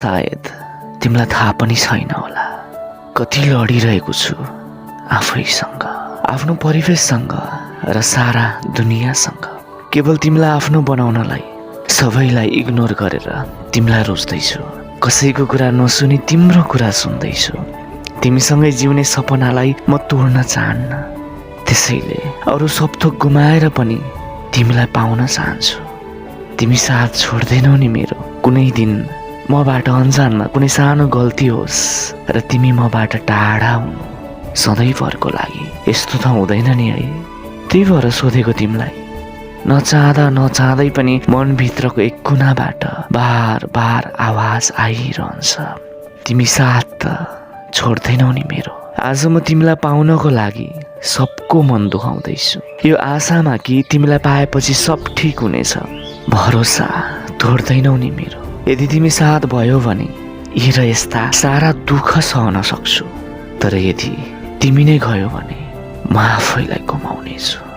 सायद तिमीलाई थाहा पनि छैन होला, कति लडिरहेको छु आफैसँग, आफ्नो परिवेशसँग र सारा दुनियाँसँग। केवल तिमीलाई आफ्नो बनाउनलाई सबैलाई इग्नोर गरेर तिमीलाई रोज्दैछु। कसैको कुरा नसुनी तिम्रो कुरा सुन्दैछु। तिमीसँगै जिउने सपनालाई म तोड्न चाहन्न, त्यसैले अरू सब थोक गुमाएर पनि तिमीलाई पाउन चाहन्छु। तिमी साथ छोड्दैनौ नि मेरो। कुनै दिन मबाट अन्जानमा कुनै सानो गल्ती होस् र तिमी मबाट टाढा हुनु सधैँभरको लागि। यस्तो त हुँदैन नि है। त्यही भएर सोधेको तिमीलाई। नचाहँदै पनि मनभित्रको एक कुनाबाट बार बार आवाज आइरहन्छ, तिमी साथ त छोड्दैनौ नि मेरो। आज म तिमीलाई पाउनको लागि सबको मन दुखाउँदैछु, यो आशामा कि तिमीलाई पाएपछि सब ठिक हुनेछ। भरोसा तोड्दैनौ नि मेरो। यदि तिमी साथ भयो भने यी र यस्ता सारा दुःख सहन सक्छु, तर यदि तिमी नै गयो भने म आफैलाई गुमाउनेछु।